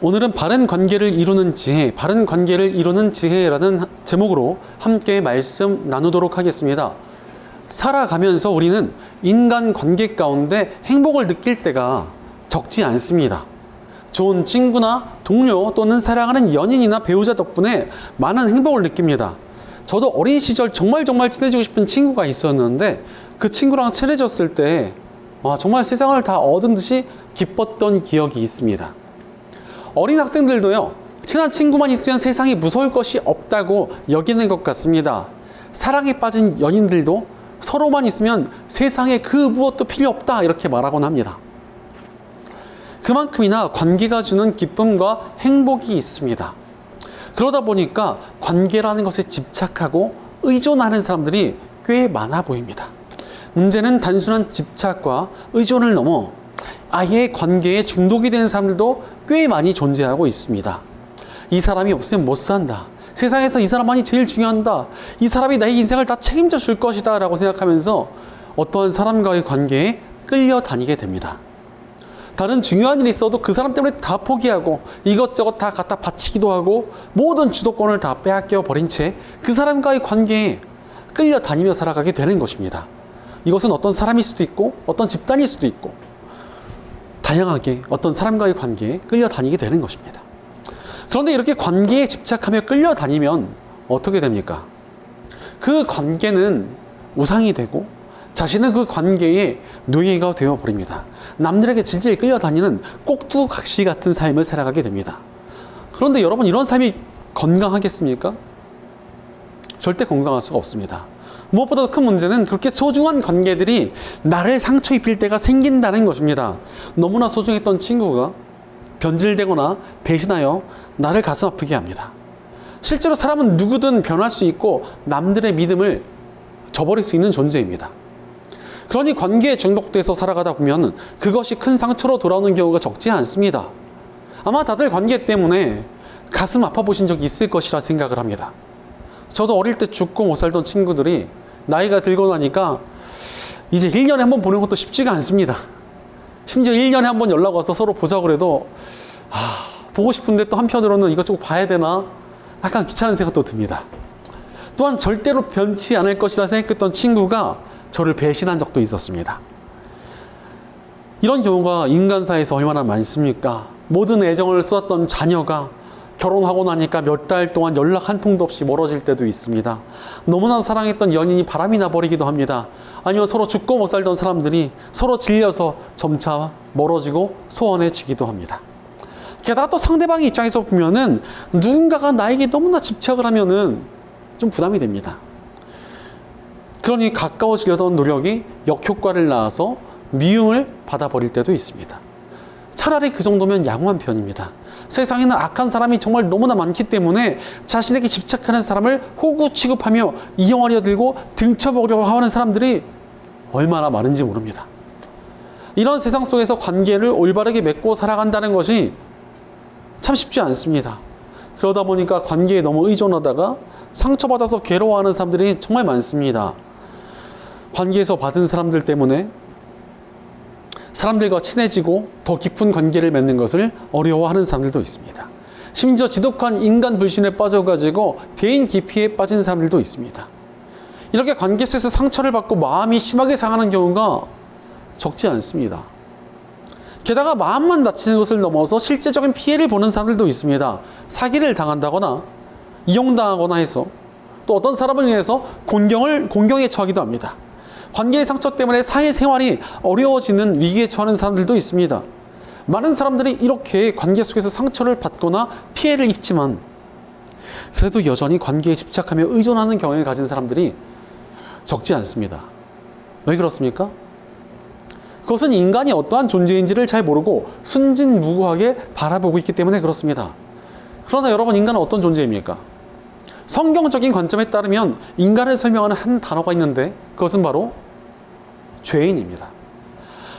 오늘은 바른 관계를 이루는 지혜, 바른 관계를 이루는 지혜라는 제목으로 함께 말씀 나누도록 하겠습니다. 살아가면서 우리는 인간 관계 가운데 행복을 느낄 때가 적지 않습니다. 좋은 친구나 동료 또는 사랑하는 연인이나 배우자 덕분에 많은 행복을 느낍니다. 저도 어린 시절 정말 친해지고 싶은 친구가 있었는데 그 친구랑 친해졌을 때 정말 세상을 다 얻은 듯이 기뻤던 기억이 있습니다. 어린 학생들도요, 친한 친구만 있으면 세상이 무서울 것이 없다고 여기는 것 같습니다. 사랑에 빠진 연인들도 서로만 있으면 세상에 그 무엇도 필요 없다 이렇게 말하곤 합니다. 그만큼이나 관계가 주는 기쁨과 행복이 있습니다. 그러다 보니까 관계라는 것에 집착하고 의존하는 사람들이 꽤 많아 보입니다. 문제는 단순한 집착과 의존을 넘어 아예 관계에 중독이 되는 사람들도 꽤 많이 존재하고 있습니다. 이 사람이 없으면 못 산다. 세상에서 이 사람만이 제일 중요한다. 이 사람이 나의 인생을 다 책임져 줄 것이다 라고 생각하면서 어떠한 사람과의 관계에 끌려다니게 됩니다. 다른 중요한 일이 있어도 그 사람 때문에 다 포기하고 이것저것 다 갖다 바치기도 하고 모든 주도권을 다 빼앗겨 버린 채 그 사람과의 관계에 끌려다니며 살아가게 되는 것입니다. 이것은 어떤 사람일 수도 있고 어떤 집단일 수도 있고 다양하게 어떤 사람과의 관계에 끌려다니게 되는 것입니다. 그런데 이렇게 관계에 집착하며 끌려다니면 어떻게 됩니까? 그 관계는 우상이 되고 자신은 그 관계의 노예가 되어버립니다. 남들에게 질질 끌려다니는 꼭두각시 같은 삶을 살아가게 됩니다. 그런데 여러분, 이런 삶이 건강하겠습니까? 절대 건강할 수가 없습니다. 무엇보다 큰 문제는 그렇게 소중한 관계들이 나를 상처 입힐 때가 생긴다는 것입니다. 너무나 소중했던 친구가 변질되거나 배신하여 나를 가슴 아프게 합니다. 실제로 사람은 누구든 변할 수 있고 남들의 믿음을 저버릴 수 있는 존재입니다. 그러니 관계에 중독돼서 살아가다 보면 그것이 큰 상처로 돌아오는 경우가 적지 않습니다. 아마 다들 관계 때문에 가슴 아파 보신 적이 있을 것이라 생각을 합니다. 저도 어릴 때 죽고 못 살던 친구들이 나이가 들고 나니까 이제 1년에 한 번 보는 것도 쉽지가 않습니다. 심지어 1년에 한 번 연락 와서 서로 보자고 그래도 보고 싶은데 또 한편으로는 이것저것 봐야 되나 약간 귀찮은 생각도 듭니다. 또한 절대로 변치 않을 것이라 생각했던 친구가 저를 배신한 적도 있었습니다. 이런 경우가 인간사에서 얼마나 많습니까? 모든 애정을 쏟았던 자녀가 결혼하고 나니까 몇 달 동안 연락 한 통도 없이 멀어질 때도 있습니다. 너무나 사랑했던 연인이 바람이 나버리기도 합니다. 아니면 서로 죽고 못 살던 사람들이 서로 질려서 점차 멀어지고 소원해지기도 합니다. 게다가 또 상대방의 입장에서 보면은 누군가가 나에게 너무나 집착을 하면은 좀 부담이 됩니다. 그러니 가까워지려던 노력이 역효과를 낳아서 미움을 받아버릴 때도 있습니다. 차라리 그 정도면 양호한 편입니다. 세상에는 악한 사람이 정말 너무나 많기 때문에 자신에게 집착하는 사람을 호구 취급하며 이용하려 들고 등쳐보려고 하는 사람들이 얼마나 많은지 모릅니다. 이런 세상 속에서 관계를 올바르게 맺고 살아간다는 것이 참 쉽지 않습니다. 그러다 보니까 관계에 너무 의존하다가 상처받아서 괴로워하는 사람들이 정말 많습니다. 관계에서 받은 사람들 때문에 사람들과 친해지고 더 깊은 관계를 맺는 것을 어려워하는 사람들도 있습니다. 심지어 지독한 인간 불신에 빠져가지고 대인 기피에 빠진 사람들도 있습니다. 이렇게 관계 속에서 상처를 받고 마음이 심하게 상하는 경우가 적지 않습니다. 게다가 마음만 다치는 것을 넘어서 실제적인 피해를 보는 사람들도 있습니다. 사기를 당한다거나 이용당하거나 해서 또 어떤 사람을 위해서 공경에 처하기도 합니다. 관계의 상처 때문에 사회생활이 어려워지는 위기에 처하는 사람들도 있습니다. 많은 사람들이 이렇게 관계 속에서 상처를 받거나 피해를 입지만 그래도 여전히 관계에 집착하며 의존하는 경향을 가진 사람들이 적지 않습니다. 왜 그렇습니까? 그것은 인간이 어떠한 존재인지를 잘 모르고 순진무구하게 바라보고 있기 때문에 그렇습니다. 그러나 여러분, 인간은 어떤 존재입니까? 성경적인 관점에 따르면 인간을 설명하는 한 단어가 있는데 그것은 바로 죄인입니다.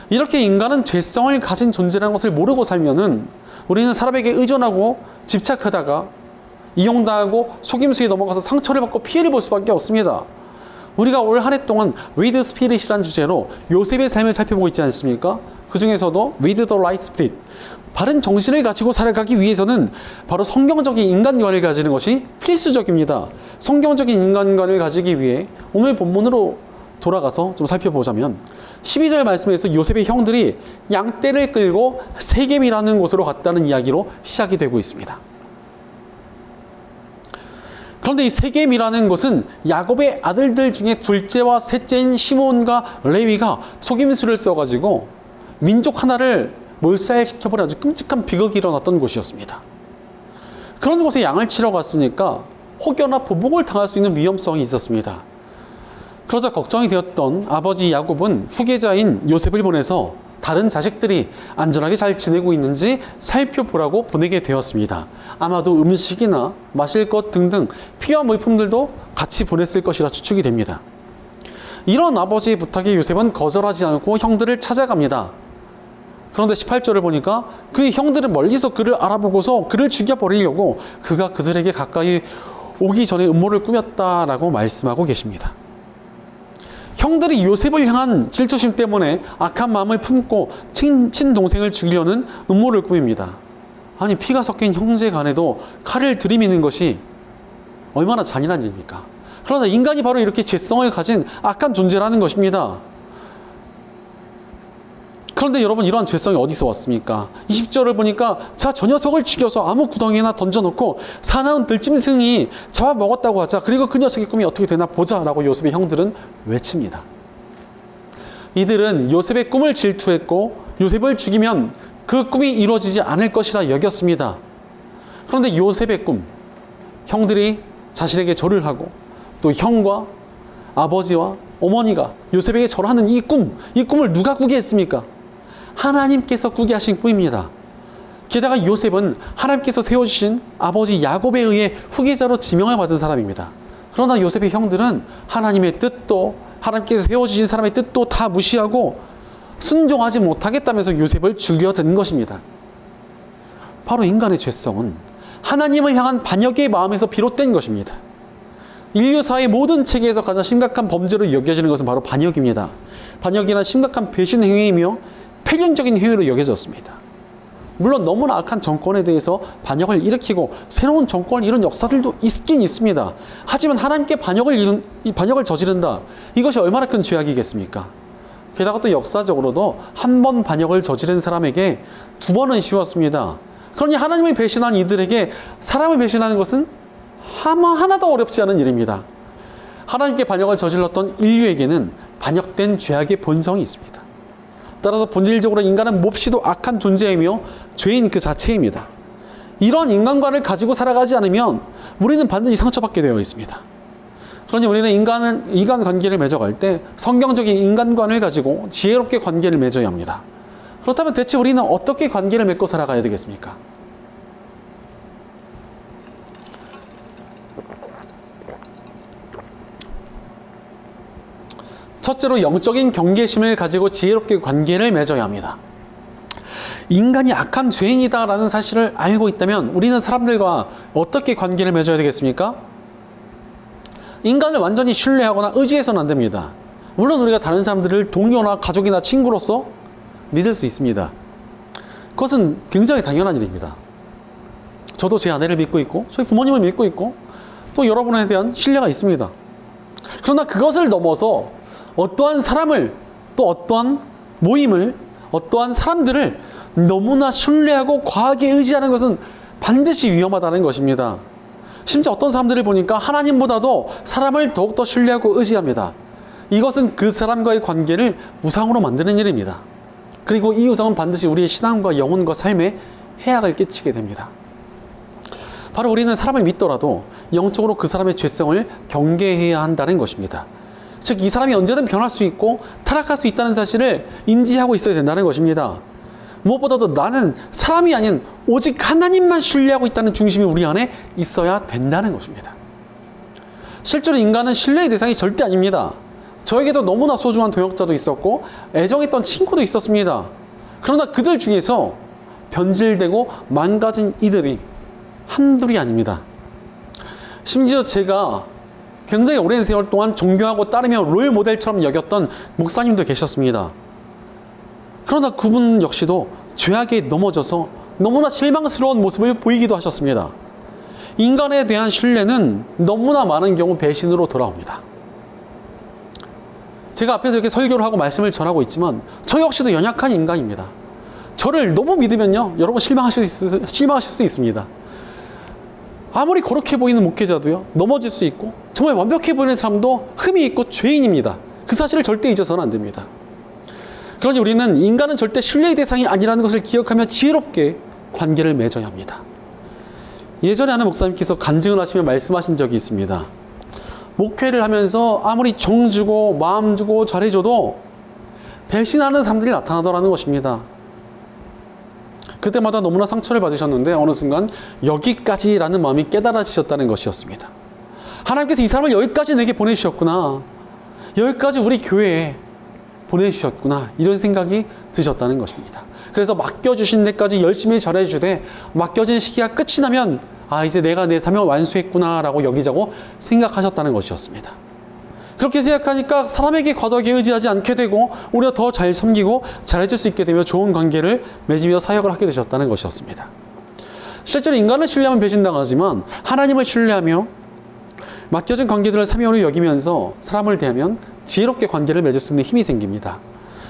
이렇게 인간은 죄성을 가진 존재라는 것을 모르고 살면은 우리는 사람에게 의존하고 집착하다가 이용당하고 속임수에 넘어가서 상처를 받고 피해를 볼 수밖에 없습니다. 우리가 올 한 해 동안 with spirit이라는 주제로 요셉의 삶을 살펴보고 있지 않습니까? 그 중에서도 with the right spirit, 바른 정신을 가지고 살아가기 위해서는 바로 성경적인 인간관을 가지는 것이 필수적입니다. 성경적인 인간관을 가지기 위해 오늘 본문으로 돌아가서 좀 살펴보자면 12절 말씀에서 요셉의 형들이 양떼를 끌고 세겜이라는 곳으로 갔다는 이야기로 시작이 되고 있습니다. 그런데 이 세겜이라는 곳은 야곱의 아들들 중에 둘째와 셋째인 시몬과 레위가 속임수를 써가지고 민족 하나를 몰살시켜버린 아주 끔찍한 비극이 일어났던 곳이었습니다. 그런 곳에 양을 치러 갔으니까 혹여나 보복을 당할 수 있는 위험성이 있었습니다. 그러자 걱정이 되었던 아버지 야곱은 후계자인 요셉을 보내서 다른 자식들이 안전하게 잘 지내고 있는지 살펴보라고 보내게 되었습니다. 아마도 음식이나 마실 것 등등 필요한 물품들도 같이 보냈을 것이라 추측이 됩니다. 이런 아버지의 부탁에 요셉은 거절하지 않고 형들을 찾아갑니다. 그런데 18절을 보니까 그의 형들은 멀리서 그를 알아보고서 그를 죽여버리려고 그가 그들에게 가까이 오기 전에 음모를 꾸몄다라고 말씀하고 계십니다. 형들이 요셉을 향한 질투심 때문에 악한 마음을 품고 친동생을 죽이려는 음모를 꾸밉니다. 아니, 피가 섞인 형제 간에도 칼을 들이미는 것이 얼마나 잔인한 일입니까? 그러나 인간이 바로 이렇게 죄성을 가진 악한 존재라는 것입니다. 그런데 여러분, 이러한 죄성이 어디서 왔습니까? 20절을 보니까 자, 저 녀석을 죽여서 아무 구덩이에나 던져놓고 사나운 들짐승이 잡아먹었다고 하자. 그리고 그 녀석의 꿈이 어떻게 되나 보자 라고 요셉의 형들은 외칩니다. 이들은 요셉의 꿈을 질투했고 요셉을 죽이면 그 꿈이 이루어지지 않을 것이라 여겼습니다. 그런데 요셉의 꿈, 형들이 자신에게 절을 하고 또 형과 아버지와 어머니가 요셉에게 절하는 이 꿈을 누가 꾸게 했습니까? 하나님께서 꾸게 하신 꿈입니다. 게다가 요셉은 하나님께서 세워주신 아버지 야곱에 의해 후계자로 지명을 받은 사람입니다. 그러나 요셉의 형들은 하나님의 뜻도 하나님께서 세워주신 사람의 뜻도 다 무시하고 순종하지 못하겠다면서 요셉을 죽여든 것입니다. 바로 인간의 죄성은 하나님을 향한 반역의 마음에서 비롯된 것입니다. 인류사의 모든 체계에서 가장 심각한 범죄로 여겨지는 것은 바로 반역입니다. 반역이란 심각한 배신 행위이며 폐륜적인 행위로 여겨졌습니다. 물론 너무나 악한 정권에 대해서 반역을 일으키고 새로운 정권을 이룬 역사들도 있긴 있습니다. 하지만 하나님께 반역을 저지른다. 이것이 얼마나 큰 죄악이겠습니까? 게다가 또 역사적으로도 한 번 반역을 저지른 사람에게 두 번은 쉬웠습니다. 그러니 하나님을 배신한 이들에게 사람을 배신하는 것은 하나도 어렵지 않은 일입니다. 하나님께 반역을 저질렀던 인류에게는 반역된 죄악의 본성이 있습니다. 따라서 본질적으로 인간은 몹시도 악한 존재이며 죄인 그 자체입니다. 이런 인간관을 가지고 살아가지 않으면 우리는 반드시 상처받게 되어 있습니다. 그러니 우리는 인간 관계를 맺어갈 때 성경적인 인간관을 가지고 지혜롭게 관계를 맺어야 합니다. 그렇다면 대체 우리는 어떻게 관계를 맺고 살아가야 되겠습니까? 첫째로 영적인 경계심을 가지고 지혜롭게 관계를 맺어야 합니다. 인간이 악한 죄인이다라는 사실을 알고 있다면 우리는 사람들과 어떻게 관계를 맺어야 되겠습니까? 인간을 완전히 신뢰하거나 의지해서는 안 됩니다. 물론 우리가 다른 사람들을 동료나 가족이나 친구로서 믿을 수 있습니다. 그것은 굉장히 당연한 일입니다. 저도 제 아내를 믿고 있고 저희 부모님을 믿고 있고 또 여러분에 대한 신뢰가 있습니다. 그러나 그것을 넘어서 어떠한 사람을 또 어떠한 모임을 어떠한 사람들을 너무나 신뢰하고 과하게 의지하는 것은 반드시 위험하다는 것입니다. 심지어 어떤 사람들을 보니까 하나님보다도 사람을 더욱더 신뢰하고 의지합니다. 이것은 그 사람과의 관계를 우상으로 만드는 일입니다. 그리고 이 우상은 반드시 우리의 신앙과 영혼과 삶에 해악을 끼치게 됩니다. 바로 우리는 사람을 믿더라도 영적으로 그 사람의 죄성을 경계해야 한다는 것입니다. 즉, 이 사람이 언제든 변할 수 있고 타락할 수 있다는 사실을 인지하고 있어야 된다는 것입니다. 무엇보다도 나는 사람이 아닌 오직 하나님만 신뢰하고 있다는 중심이 우리 안에 있어야 된다는 것입니다. 실제로 인간은 신뢰의 대상이 절대 아닙니다. 저에게도 너무나 소중한 동역자도 있었고 애정했던 친구도 있었습니다. 그러나 그들 중에서 변질되고 망가진 이들이 한둘이 아닙니다. 심지어 제가 굉장히 오랜 세월 동안 존경하고 따르며 롤 모델처럼 여겼던 목사님도 계셨습니다. 그러나 그분 역시도 죄악에 넘어져서 너무나 실망스러운 모습을 보이기도 하셨습니다. 인간에 대한 신뢰는 너무나 많은 경우 배신으로 돌아옵니다. 제가 앞에서 이렇게 설교를 하고 말씀을 전하고 있지만 저 역시도 연약한 인간입니다. 저를 너무 믿으면요, 여러분 실망하실 수 있습니다. 아무리 거룩해 보이는 목회자도요, 넘어질 수 있고 정말 완벽해 보이는 사람도 흠이 있고 죄인입니다. 그 사실을 절대 잊어서는 안 됩니다. 그러니 우리는 인간은 절대 신뢰의 대상이 아니라는 것을 기억하며 지혜롭게 관계를 맺어야 합니다. 예전에 하는 목사님께서 간증을 하시며 말씀하신 적이 있습니다. 목회를 하면서 아무리 정 주고 마음 주고 잘해줘도 배신하는 사람들이 나타나더라는 것입니다. 그때마다 너무나 상처를 받으셨는데 어느 순간 여기까지라는 마음이 깨달아지셨다는 것이었습니다. 하나님께서 이 사람을 여기까지 내게 보내주셨구나, 여기까지 우리 교회에 보내주셨구나, 이런 생각이 드셨다는 것입니다. 그래서 맡겨주신 데까지 열심히 잘해주되 맡겨진 시기가 끝이 나면 이제 내가 내 사명을 완수했구나 라고 여기자고 생각하셨다는 것이었습니다. 그렇게 생각하니까 사람에게 과도하게 의지하지 않게 되고 오히려 더 잘 섬기고 잘해줄 수 있게 되며 좋은 관계를 맺으며 사역을 하게 되셨다는 것이었습니다. 실제로 인간을 신뢰하면 배신당하지만 하나님을 신뢰하며 맡겨진 관계들을 사명으로 여기면서 사람을 대하면 지혜롭게 관계를 맺을 수 있는 힘이 생깁니다.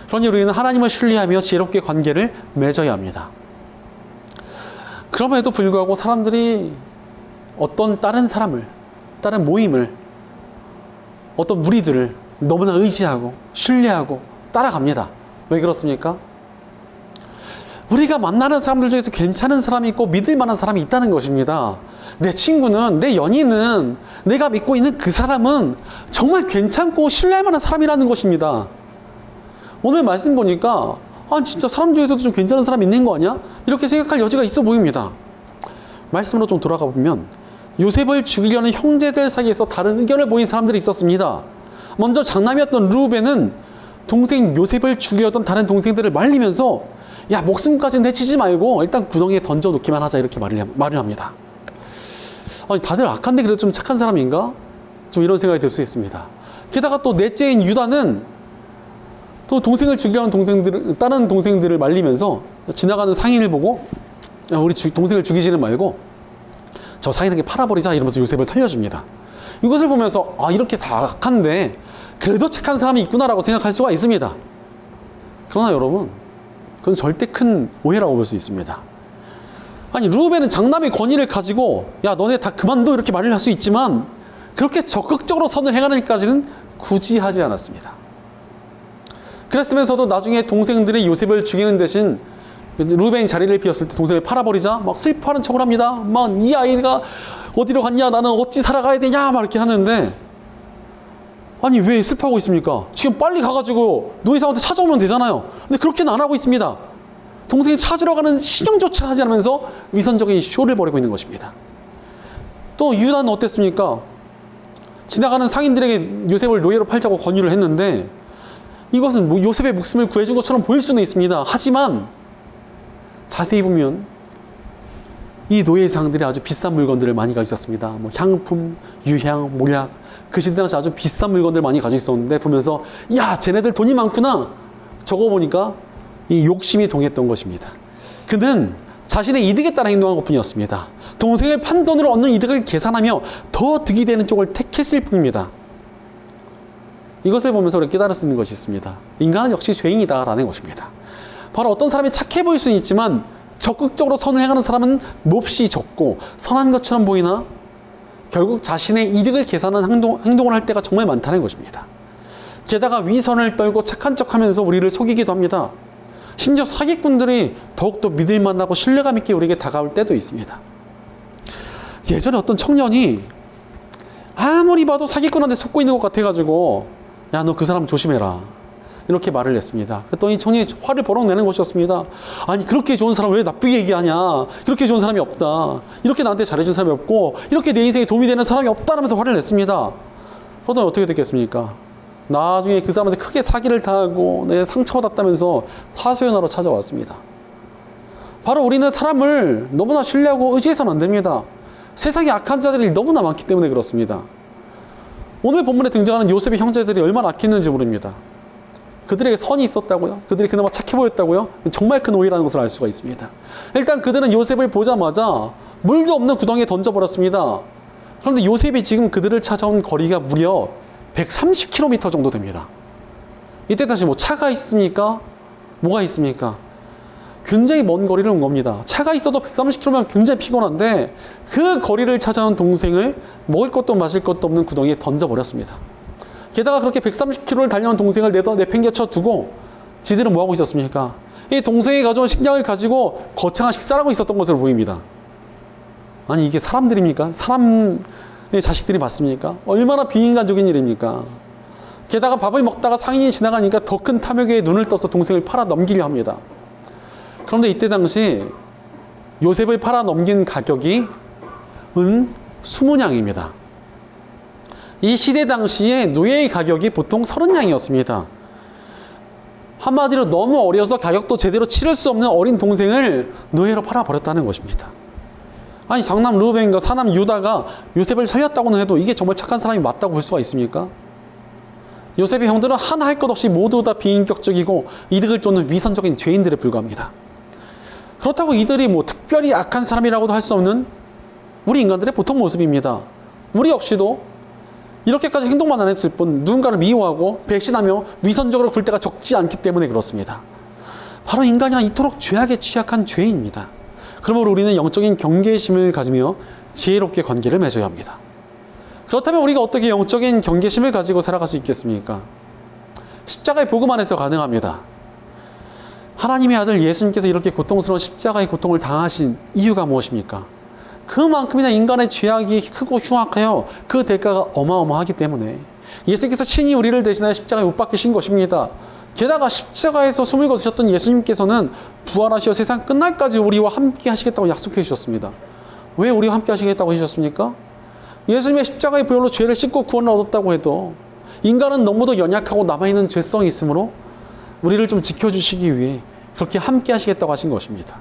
그러니 우리는 하나님을 신뢰하며 지혜롭게 관계를 맺어야 합니다. 그럼에도 불구하고 사람들이 어떤 다른 사람을, 다른 모임을, 어떤 무리들을 너무나 의지하고 신뢰하고 따라갑니다. 왜 그렇습니까? 우리가 만나는 사람들 중에서 괜찮은 사람이 있고 믿을 만한 사람이 있다는 것입니다. 내 친구는, 내 연인은, 내가 믿고 있는 그 사람은 정말 괜찮고 신뢰할 만한 사람이라는 것입니다. 오늘 말씀 보니까 진짜 사람 중에서도 좀 괜찮은 사람 있는 거 아니야? 이렇게 생각할 여지가 있어 보입니다. 말씀으로 좀 돌아가 보면 요셉을 죽이려는 형제들 사이에서 다른 의견을 보인 사람들이 있었습니다. 먼저 장남이었던 르우벤은 동생 요셉을 죽이려던 다른 동생들을 말리면서 야, 목숨까지 내치지 말고 일단 구덩이에 던져놓기만 하자, 이렇게 말을 합니다. 다들 악한데 그래도 좀 착한 사람인가? 좀 이런 생각이 들 수 있습니다. 게다가 또 넷째인 유다는 또 동생을 죽이려는 다른 동생들을 말리면서 지나가는 상인을 보고 우리 동생을 죽이지는 말고 저 상인에게 팔아버리자, 이러면서 요셉을 살려줍니다. 이것을 보면서 이렇게 다 악한데 그래도 착한 사람이 있구나라고 생각할 수가 있습니다. 그러나 여러분, 그건 절대 큰 오해라고 볼 수 있습니다. 르우벤은 장남의 권위를 가지고 야, 너네 다 그만둬, 이렇게 말을 할 수 있지만 그렇게 적극적으로 선을 행하는 일까지는 굳이 하지 않았습니다. 그랬으면서도 나중에 동생들이 요셉을 죽이는 대신 르우벤이 자리를 비웠을 때 동생을 팔아버리자 막 슬퍼하는 척을 합니다. 막 이 아이가 어디로 갔냐, 나는 어찌 살아가야 되냐, 막 이렇게 하는데 왜 슬퍼하고 있습니까? 지금 빨리 가가지고 노예사한테 찾아오면 되잖아요. 근데 그렇게는 안 하고 있습니다. 동생이 찾으러 가는 신경조차 하지 않으면서 위선적인 쇼를 벌이고 있는 것입니다. 또 유다는 어땠습니까? 지나가는 상인들에게 요셉을 노예로 팔자고 권유를 했는데 이것은 요셉의 목숨을 구해준 것처럼 보일 수는 있습니다. 하지만 자세히 보면 이 노예상들이 아주 비싼 물건들을 많이 가지고 있었습니다. 향품, 유향, 모약, 그 시대 당시 아주 비싼 물건들 많이 가지고 있었는데 보면서 야, 쟤네들 돈이 많구나, 저거 보니까 이 욕심이 동했던 것입니다. 그는 자신의 이득에 따라 행동한 것뿐이었습니다. 동생을 판 돈으로 얻는 이득을 계산하며 더 득이 되는 쪽을 택했을 뿐입니다. 이것을 보면서 우리가 깨달을 수 있는 것이 있습니다. 인간은 역시 죄인이다라는 것입니다. 바로 어떤 사람이 착해 보일 수는 있지만 적극적으로 선을 행하는 사람은 몹시 적고 선한 것처럼 보이나 결국 자신의 이득을 계산하는 행동을 할 때가 정말 많다는 것입니다. 게다가 위선을 떨고 착한 척하면서 우리를 속이기도 합니다. 심지어 사기꾼들이 더욱더 믿을 만하고 신뢰감 있게 우리에게 다가올 때도 있습니다. 예전에 어떤 청년이 아무리 봐도 사기꾼한테 속고 있는 것 같아가지고 야, 너 그 사람 조심해라, 이렇게 말을 했습니다. 그랬더니 청년이 화를 버럭 내는 것이었습니다. 그렇게 좋은 사람 왜 나쁘게 얘기하냐, 그렇게 좋은 사람이 없다, 이렇게 나한테 잘해준 사람이 없고 이렇게 내 인생에 도움이 되는 사람이 없다라면서 화를 냈습니다. 그러더니 어떻게 됐겠습니까? 나중에 그 사람한테 크게 사기를 당하고 내 상처받았다면서 하소연하러 찾아왔습니다. 바로 우리는 사람을 너무나 신뢰하고 의지해서는 안 됩니다. 세상에 악한 자들이 너무나 많기 때문에 그렇습니다. 오늘 본문에 등장하는 요셉의 형제들이 얼마나 악했는지 모릅니다. 그들에게 선이 있었다고요? 그들이 그나마 착해 보였다고요? 정말 큰 오해라는 것을 알 수가 있습니다. 일단 그들은 요셉을 보자마자 물도 없는 구덩이에 던져버렸습니다. 그런데 요셉이 지금 그들을 찾아온 거리가 무려 130km 정도 됩니다. 이때 다시 뭐 차가 있습니까? 뭐가 있습니까? 굉장히 먼 거리를 온 겁니다. 차가 있어도 130km면 굉장히 피곤한데 그 거리를 찾아온 동생을 먹을 것도 마실 것도 없는 구덩이에 던져버렸습니다. 게다가 그렇게 130km를 달려온 동생을 내팽개쳐 두고 지들은 뭐하고 있었습니까? 이 동생이 가져온 식량을 가지고 거창한 식사를 하고 있었던 것으로 보입니다. 아니 이게 사람들입니까? 사람의 자식들이 맞습니까? 얼마나 비인간적인 일입니까? 게다가 밥을 먹다가 상인이 지나가니까 더 큰 탐욕에 눈을 떠서 동생을 팔아 넘기려 합니다. 그런데 이때 당시 요셉을 팔아 넘긴 가격이 은 20냥입니다. 이 시대 당시에 노예의 가격이 보통 30냥이었습니다. 한마디로 너무 어려서 가격도 제대로 치를 수 없는 어린 동생을 노예로 팔아버렸다는 것입니다. 아니 장남 르우벤과 사남 유다가 요셉을 살렸다고는 해도 이게 정말 착한 사람이 맞다고 볼 수가 있습니까? 요셉의 형들은 하나 할 것 없이 모두 다 비인격적이고 이득을 쫓는 위선적인 죄인들에 불과합니다. 그렇다고 이들이 뭐 특별히 악한 사람이라고도 할 수 없는 우리 인간들의 보통 모습입니다. 우리 역시도 이렇게까지 행동만 안 했을 뿐 누군가를 미워하고 배신하며 위선적으로 굴 때가 적지 않기 때문에 그렇습니다. 바로 인간이란 이토록 죄악에 취약한 죄인입니다. 그러므로 우리는 영적인 경계심을 가지며 지혜롭게 관계를 맺어야 합니다. 그렇다면 우리가 어떻게 영적인 경계심을 가지고 살아갈 수 있겠습니까? 십자가의 복음 안에서 가능합니다. 하나님의 아들 예수님께서 이렇게 고통스러운 십자가의 고통을 당하신 이유가 무엇입니까? 그만큼이나 인간의 죄악이 크고 흉악하여 그 대가가 어마어마하기 때문에 예수님께서 친히 우리를 대신하여 십자가에 못 박히신 것입니다. 게다가 십자가에서 숨을 거두셨던 예수님께서는 부활하시어 세상 끝날까지 우리와 함께 하시겠다고 약속해 주셨습니다. 왜 우리와 함께 하시겠다고 하셨습니까? 예수님의 십자가의 보혈로 죄를 씻고 구원을 얻었다고 해도 인간은 너무도 연약하고 남아있는 죄성이 있으므로 우리를 좀 지켜주시기 위해 그렇게 함께 하시겠다고 하신 것입니다.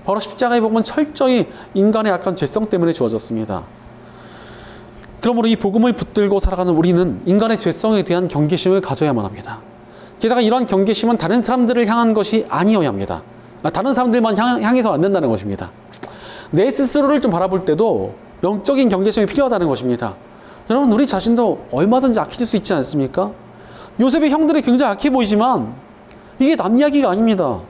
바로 십자가의 복음은 철저히 인간의 약한 죄성 때문에 주어졌습니다. 그러므로 이 복음을 붙들고 살아가는 우리는 인간의 죄성에 대한 경계심을 가져야만 합니다. 게다가 이러한 경계심은 다른 사람들을 향한 것이 아니어야 합니다. 다른 사람들만 향해서 안 된다는 것입니다. 내 스스로를 좀 바라볼 때도 영적인 경계심이 필요하다는 것입니다. 여러분 우리 자신도 얼마든지 악해질 수 있지 않습니까? 요셉의 형들이 굉장히 악해 보이지만 이게 남 이야기가 아닙니다.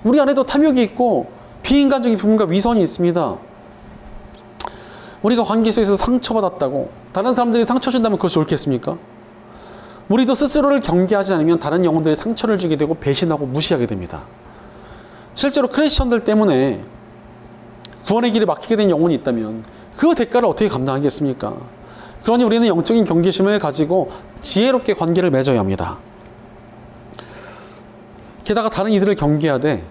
우리 안에도 탐욕이 있고 비인간적인 부분과 위선이 있습니다. 우리가 관계 속에서 상처받았다고 다른 사람들이 상처 준다면 그것이 옳겠습니까? 우리도 스스로를 경계하지 않으면 다른 영혼들이 상처를 주게 되고 배신하고 무시하게 됩니다. 실제로 크리스천들 때문에 구원의 길을 막히게 된 영혼이 있다면 그 대가를 어떻게 감당하겠습니까? 그러니 우리는 영적인 경계심을 가지고 지혜롭게 관계를 맺어야 합니다. 게다가 다른 이들을 경계하되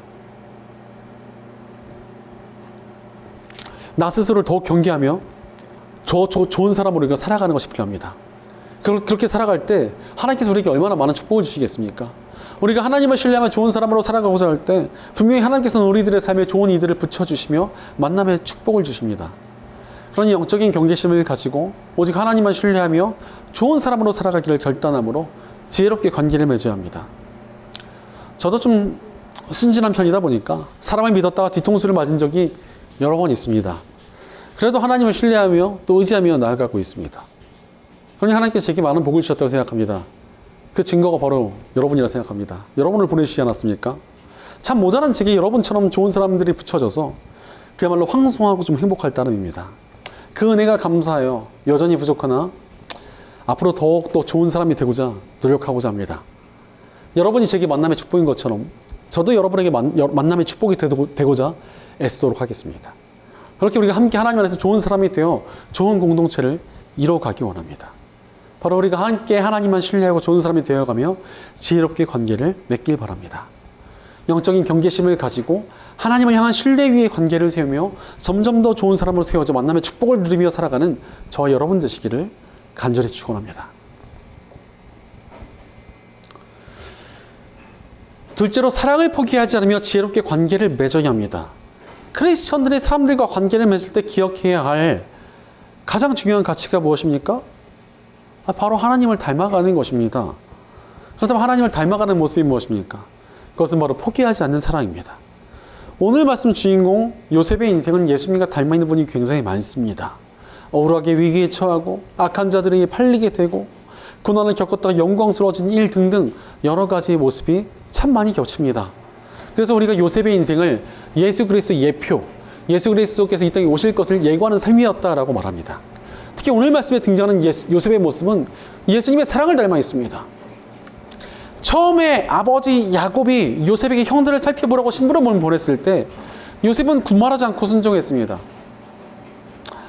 나 스스로를 더욱 경계하며 좋은 사람으로 우리가 살아가는 것이 필요합니다. 그렇게 살아갈 때 하나님께서 우리에게 얼마나 많은 축복을 주시겠습니까? 우리가 하나님을 신뢰하며 좋은 사람으로 살아가고자 할 때 분명히 하나님께서는 우리들의 삶에 좋은 이들을 붙여주시며 만남의 축복을 주십니다. 그러니 영적인 경계심을 가지고 오직 하나님만 신뢰하며 좋은 사람으로 살아가기를 결단함으로 지혜롭게 관계를 맺어야 합니다. 저도 좀 순진한 편이다 보니까 사람을 믿었다가 뒤통수를 맞은 적이 여러 번 있습니다. 그래도 하나님을 신뢰하며 또 의지하며 나아가고 있습니다. 그러니 하나님께서 제게 많은 복을 주셨다고 생각합니다. 그 증거가 바로 여러분이라 생각합니다. 여러분을 보내주시지 않았습니까? 참 모자란 제게 여러분처럼 좋은 사람들이 붙여져서 그야말로 황송하고 좀 행복할 따름입니다. 그 은혜가 감사하여 여전히 부족하나 앞으로 더욱더 좋은 사람이 되고자 노력하고자 합니다. 여러분이 제게 만남의 축복인 것처럼 저도 여러분에게 만남의 축복이 되고자 애쓰도록 하겠습니다. 그렇게 우리가 함께 하나님 안에서 좋은 사람이 되어 좋은 공동체를 이뤄가기 원합니다. 바로 우리가 함께 하나님만 신뢰하고 좋은 사람이 되어가며 지혜롭게 관계를 맺길 바랍니다. 영적인 경계심을 가지고 하나님을 향한 신뢰 위에 관계를 세우며 점점 더 좋은 사람으로 세워져 만남의 축복을 누리며 살아가는 저와 여러분 되시기를 간절히 축원합니다. 둘째로 사랑을 포기하지 않으며 지혜롭게 관계를 맺어야 합니다. 크리스천들이 사람들과 관계를 맺을 때 기억해야 할 가장 중요한 가치가 무엇입니까? 바로 하나님을 닮아가는 것입니다. 그렇다면 하나님을 닮아가는 모습이 무엇입니까? 그것은 바로 포기하지 않는 사랑입니다. 오늘 말씀 주인공 요셉의 인생은 예수님과 닮아 있는 분이 굉장히 많습니다. 억울하게 위기에 처하고 악한 자들에게 팔리게 되고 고난을 겪었다가 영광스러워진 일 등등 여러 가지의 모습이 참 많이 겹칩니다. 그래서 우리가 요셉의 인생을 예수 그리스도의 예표, 예수 그리스도께서 이 땅에 오실 것을 예고하는 삶이었다라고 말합니다. 특히 오늘 말씀에 등장하는 요셉의 모습은 예수님의 사랑을 닮아 있습니다. 처음에 아버지 야곱이 요셉에게 형들을 살펴보라고 심부름을 보냈을 때 요셉은 군말하지 않고 순종했습니다.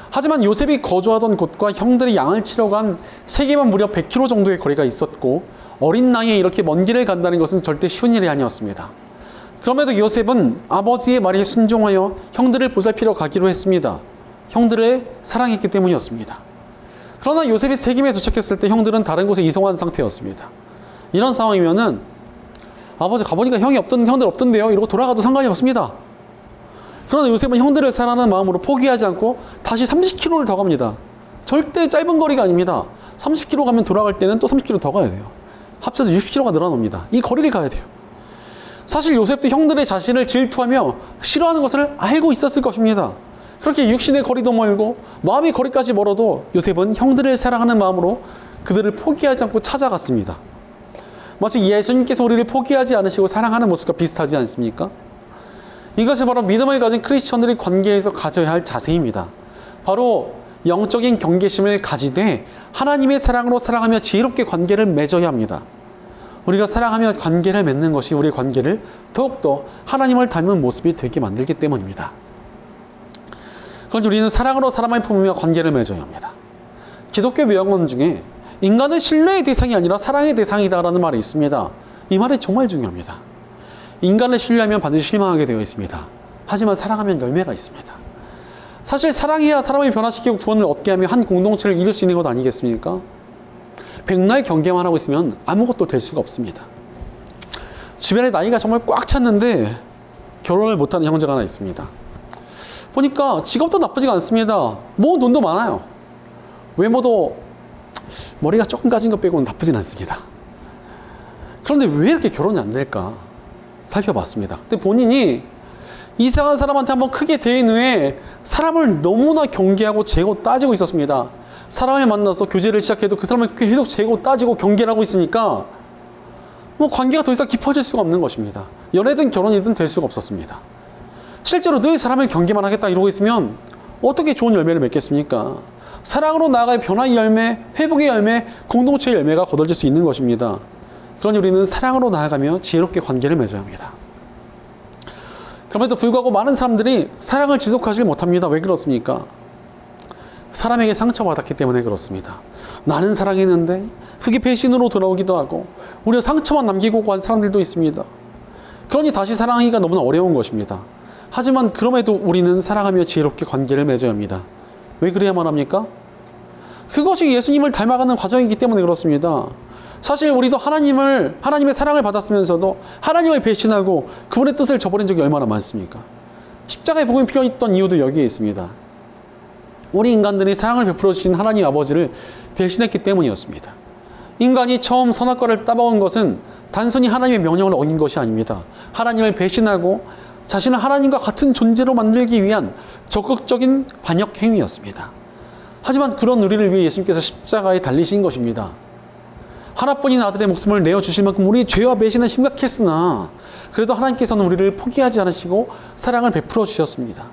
하지만 요셉이 거주하던 곳과 형들이 양을 치러 간 세계만 무려 100km 정도의 거리가 있었고 어린 나이에 이렇게 먼 길을 간다는 것은 절대 쉬운 일이 아니었습니다. 그럼에도 요셉은 아버지의 말에 순종하여 형들을 보살피러 가기로 했습니다. 형들을 사랑했기 때문이었습니다. 그러나 요셉이 세겜에 도착했을 때 형들은 다른 곳에 이송한 상태였습니다. 이런 상황이면은 아버지 가보니까 형들 없던데요? 이러고 돌아가도 상관이 없습니다. 그러나 요셉은 형들을 사랑하는 마음으로 포기하지 않고 다시 30km를 더 갑니다. 절대 짧은 거리가 아닙니다. 30km 가면 돌아갈 때는 또 30km 더 가야 돼요. 합쳐서 60km가 늘어납니다. 이 거리를 가야 돼요. 사실 요셉도 형들의 자신을 질투하며 싫어하는 것을 알고 있었을 것입니다. 그렇게 육신의 거리도 멀고 마음의 거리까지 멀어도 요셉은 형들을 사랑하는 마음으로 그들을 포기하지 않고 찾아갔습니다. 마치 예수님께서 우리를 포기하지 않으시고 사랑하는 모습과 비슷하지 않습니까? 이것이 바로 믿음을 가진 크리스천들이 관계에서 가져야 할 자세입니다. 바로 영적인 경계심을 가지되 하나님의 사랑으로 사랑하며 지혜롭게 관계를 맺어야 합니다. 우리가 사랑하며 관계를 맺는 것이 우리의 관계를 더욱더 하나님을 닮은 모습이 되게 만들기 때문입니다. 그런데 우리는 사랑으로 사람을 품으며 관계를 맺어야 합니다. 기독교 명언 중에 인간은 신뢰의 대상이 아니라 사랑의 대상이다라는 말이 있습니다. 이 말이 정말 중요합니다. 인간을 신뢰하면 반드시 실망하게 되어 있습니다. 하지만 사랑하면 열매가 있습니다. 사실 사랑해야 사람을 변화시키고 구원을 얻게 하며 한 공동체를 이룰 수 있는 것 아니겠습니까? 백날 경계만 하고 있으면 아무것도 될 수가 없습니다. 주변에 나이가 정말 꽉 찼는데 결혼을 못하는 형제가 하나 있습니다. 보니까 직업도 나쁘지가 않습니다. 모은 돈도 많아요. 외모도 머리가 조금 까진 것 빼고는 나쁘진 않습니다. 그런데 왜 이렇게 결혼이 안 될까 살펴봤습니다. 근데 본인이 이상한 사람한테 한번 크게 대인 후에 사람을 너무나 경계하고 재고 따지고 있었습니다. 사람을 만나서 교제를 시작해도 그 사람을 계속 재고 따지고 경계를 하고 있으니까 관계가 더 이상 깊어질 수가 없는 것입니다. 연애든 결혼이든 될 수가 없었습니다. 실제로 늘 사람을 경계만 하겠다 이러고 있으면 어떻게 좋은 열매를 맺겠습니까? 사랑으로 나아갈 변화의 열매, 회복의 열매, 공동체의 열매가 거둬질 수 있는 것입니다. 그러니 우리는 사랑으로 나아가며 지혜롭게 관계를 맺어야 합니다. 그럼에도 불구하고 많은 사람들이 사랑을 지속하지 못합니다. 왜 그렇습니까? 사람에게 상처받았기 때문에 그렇습니다. 나는 사랑했는데 그게 배신으로 돌아오기도 하고 오히려 상처만 남기고 간 사람들도 있습니다. 그러니 다시 사랑하기가 너무나 어려운 것입니다. 하지만 그럼에도 우리는 사랑하며 지혜롭게 관계를 맺어야 합니다. 왜 그래야만 합니까? 그것이 예수님을 닮아가는 과정이기 때문에 그렇습니다. 사실 우리도 하나님의 사랑을 받았으면서도 하나님을 배신하고 그분의 뜻을 저버린 적이 얼마나 많습니까? 십자가의 복음이 필요했던 이유도 여기에 있습니다. 우리 인간들이 사랑을 베풀어 주신 하나님 아버지를 배신했기 때문이었습니다. 인간이 처음 선악과를 따먹은 것은 단순히 하나님의 명령을 어긴 것이 아닙니다. 하나님을 배신하고 자신을 하나님과 같은 존재로 만들기 위한 적극적인 반역 행위였습니다. 하지만 그런 우리를 위해 예수님께서 십자가에 달리신 것입니다. 하나뿐인 아들의 목숨을 내어주실 만큼 우리의 죄와 배신은 심각했으나 그래도 하나님께서는 우리를 포기하지 않으시고 사랑을 베풀어 주셨습니다.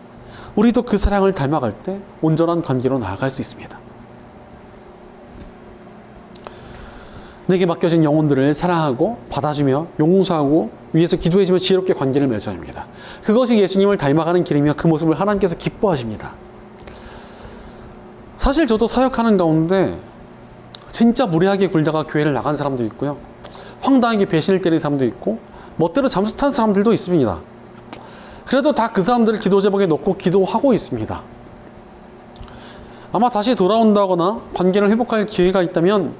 우리도 그 사랑을 닮아갈 때 온전한 관계로 나아갈 수 있습니다. 내게 맡겨진 영혼들을 사랑하고 받아주며 용서하고 위에서 기도해주며 지혜롭게 관계를 맺어야 합니다. 그것이 예수님을 닮아가는 길이며 그 모습을 하나님께서 기뻐하십니다. 사실 저도 사역하는 가운데 진짜 무례하게 굴다가 교회를 나간 사람도 있고요. 황당하게 배신을 때린 사람도 있고 멋대로 잠수 탄 사람들도 있습니다. 그래도 다 그 사람들을 기도 제목에 넣고 기도하고 있습니다. 아마 다시 돌아온다거나 관계를 회복할 기회가 있다면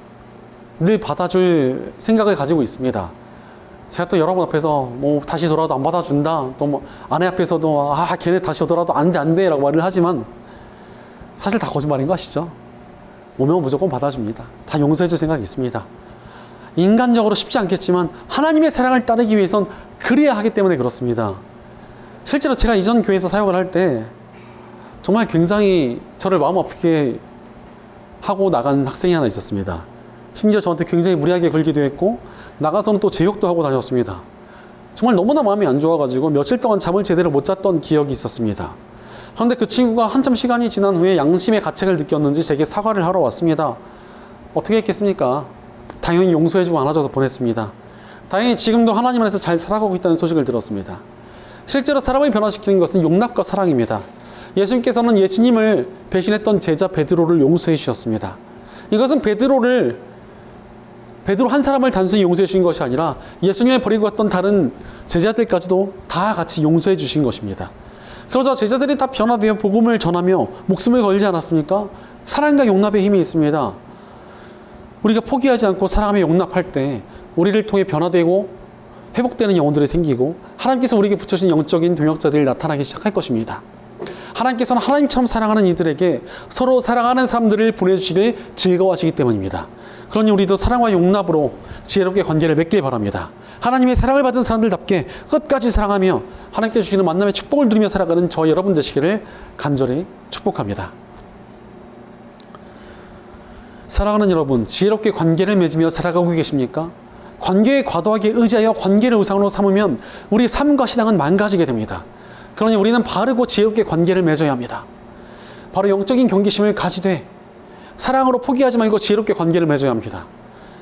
늘 받아줄 생각을 가지고 있습니다. 제가 또 여러분 앞에서 다시 돌아도 안 받아준다, 또 아내 앞에서도 걔네 다시 오더라도 안 돼 라고 말을 하지만 사실 다 거짓말인 거 아시죠? 오면 무조건 받아줍니다. 다 용서해줄 생각이 있습니다. 인간적으로 쉽지 않겠지만 하나님의 사랑을 따르기 위해선 그래야 하기 때문에 그렇습니다. 실제로 제가 이전 교회에서 사역을 할 때 정말 굉장히 저를 마음 아프게 하고 나간 학생이 하나 있었습니다. 심지어 저한테 굉장히 무리하게 굴기도 했고 나가서는 또 제욕도 하고 다녔습니다. 정말 너무나 마음이 안 좋아가지고 며칠 동안 잠을 제대로 못 잤던 기억이 있었습니다. 그런데 그 친구가 한참 시간이 지난 후에 양심의 가책을 느꼈는지 제게 사과를 하러 왔습니다. 어떻게 했겠습니까? 당연히 용서해주고 안아줘서 보냈습니다. 다행히 지금도 하나님 안에서 잘 살아가고 있다는 소식을 들었습니다. 실제로 사람을 변화시키는 것은 용납과 사랑입니다. 예수님께서는 예수님을 배신했던 제자 베드로를 용서해 주셨습니다. 이것은 베드로 한 사람을 단순히 용서해 주신 것이 아니라 예수님을 버리고 갔던 다른 제자들까지도 다 같이 용서해 주신 것입니다. 그러자 제자들이 다 변화되어 복음을 전하며 목숨을 걸지 않았습니까? 사랑과 용납의 힘이 있습니다. 우리가 포기하지 않고 사랑하며 용납할 때 우리를 통해 변화되고 회복되는 영혼들이 생기고 하나님께서 우리에게 붙여주신 영적인 동역자들이 나타나기 시작할 것입니다. 하나님께서는 하나님처럼 사랑하는 이들에게 서로 사랑하는 사람들을 보내주시길 즐거워하시기 때문입니다. 그러니 우리도 사랑과 용납으로 지혜롭게 관계를 맺길 바랍니다. 하나님의 사랑을 받은 사람들답게 끝까지 사랑하며 하나님께 주시는 만남의 축복을 누리며 살아가는 저 여러분 되시기를 간절히 축복합니다. 사랑하는 여러분, 지혜롭게 관계를 맺으며 살아가고 계십니까? 관계에 과도하게 의지하여 관계를 우상으로 삼으면 우리 삶과 신앙은 망가지게 됩니다. 그러니 우리는 바르고 지혜롭게 관계를 맺어야 합니다. 바로 영적인 경계심을 가지되 사랑으로 포기하지 말고 지혜롭게 관계를 맺어야 합니다.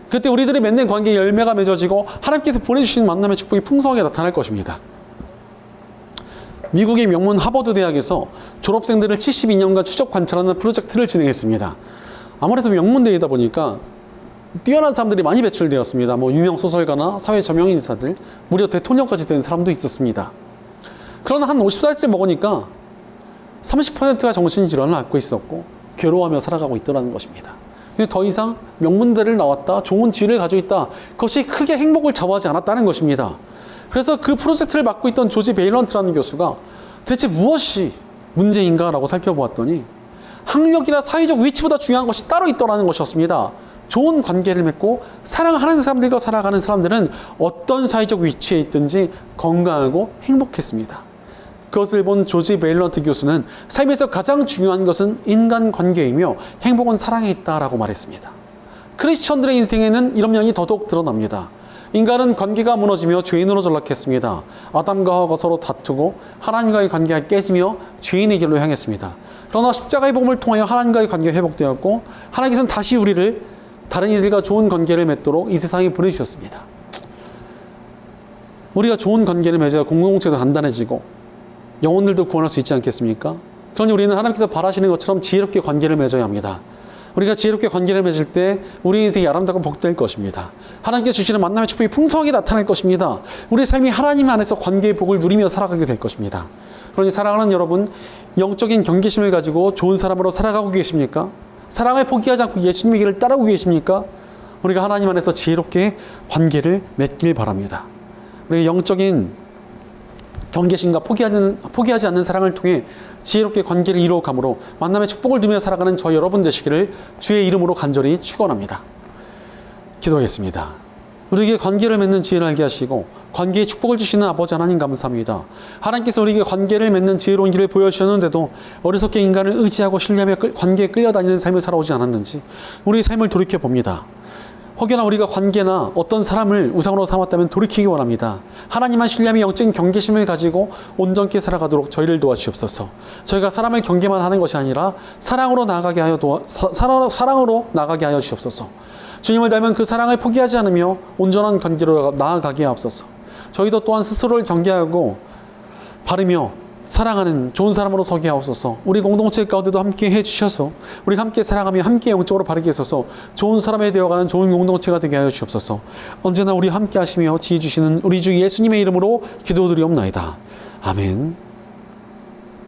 그때 우리들이 맺는 관계에 열매가 맺어지고 하나님께서 보내주시는 만남의 축복이 풍성하게 나타날 것입니다. 미국의 명문 하버드 대학에서 졸업생들을 72년간 추적 관찰하는 프로젝트를 진행했습니다. 아무래도 명문대이다 보니까 뛰어난 사람들이 많이 배출되었습니다. 유명 소설가나 사회 저명 인사들, 무려 대통령까지 된 사람도 있었습니다. 그러나 한 50살쯤 먹으니까 30%가 정신질환을 앓고 있었고 괴로워하며 살아가고 있더라는 것입니다. 더 이상 명문대를 나왔다, 좋은 지위를 가지고 있다, 그것이 크게 행복을 좌우하지 않았다는 것입니다. 그래서 그 프로젝트를 맡고 있던 조지 베일런트라는 교수가 대체 무엇이 문제인가라고 살펴보았더니 학력이나 사회적 위치보다 중요한 것이 따로 있더라는 것이었습니다. 좋은 관계를 맺고 사랑하는 사람들과 살아가는 사람들은 어떤 사회적 위치에 있든지 건강하고 행복했습니다. 그것을 본 조지 베일런트 교수는 삶에서 가장 중요한 것은 인간관계이며 행복은 사랑에 있다라고 말했습니다. 크리스천들의 인생에는 이런 면이 더더욱 드러납니다. 인간은 관계가 무너지며 죄인으로 전락했습니다. 아담과 하와가 서로 다투고 하나님과의 관계가 깨지며 죄인의 길로 향했습니다. 그러나 십자가의 복음을 통하여 하나님과의 관계가 회복되었고 하나님께서는 다시 우리를 다른 이들과 좋은 관계를 맺도록 이 세상에 보내주셨습니다. 우리가 좋은 관계를 맺어야 공동체도 단단해지고 영혼들도 구원할 수 있지 않겠습니까? 그러니 우리는 하나님께서 바라시는 것처럼 지혜롭게 관계를 맺어야 합니다. 우리가 지혜롭게 관계를 맺을 때 우리 인생이 아름답고 복될 것입니다. 하나님께서 주시는 만남의 축복이 풍성하게 나타날 것입니다. 우리의 삶이 하나님 안에서 관계의 복을 누리며 살아가게 될 것입니다. 그러니 사랑하는 여러분, 영적인 경계심을 가지고 좋은 사람으로 살아가고 계십니까? 사랑을 포기하지 않고 예수님의 길을 따르고 계십니까? 우리가 하나님 안에서 지혜롭게 관계를 맺길 바랍니다. 우리의 영적인 경계심과 포기하지 않는 사랑을 통해 지혜롭게 관계를 이루어감으로 만남의 축복을 누리며 살아가는 저 여러분 되시기를 주의 이름으로 간절히 축원합니다. 기도하겠습니다. 우리에게 관계를 맺는 지혜를 알게 하시고 관계에 축복을 주시는 아버지 하나님 감사합니다. 하나님께서 우리에게 관계를 맺는 지혜로운 길을 보여주셨는데도 어리석게 인간을 의지하고 신뢰하며 관계에 끌려다니는 삶을 살아오지 않았는지 우리의 삶을 돌이켜봅니다. 혹여나 우리가 관계나 어떤 사람을 우상으로 삼았다면 돌이키기 원합니다. 하나님만 신뢰하며 영적인 경계심을 가지고 온전케 살아가도록 저희를 도와주시옵소서. 저희가 사람을 경계만 하는 것이 아니라 사랑으로 나아가게 하여 주시옵소서. 주님을 닮은 그 사랑을 포기하지 않으며 온전한 관계로 나아가게 하옵소서. 저희도 또한 스스로를 경계하고 바르며 사랑하는 좋은 사람으로 서게 하옵소서. 우리 공동체 가운데도 함께 해주셔서 우리가 함께 사랑하며 함께 영적으로 바르게 해서서 좋은 사람이 되어가는 좋은 공동체가 되게 하여 주옵소서. 언제나 우리 함께 하시며 지혜 주시는 우리 주 예수님의 이름으로 기도드리옵나이다. 아멘.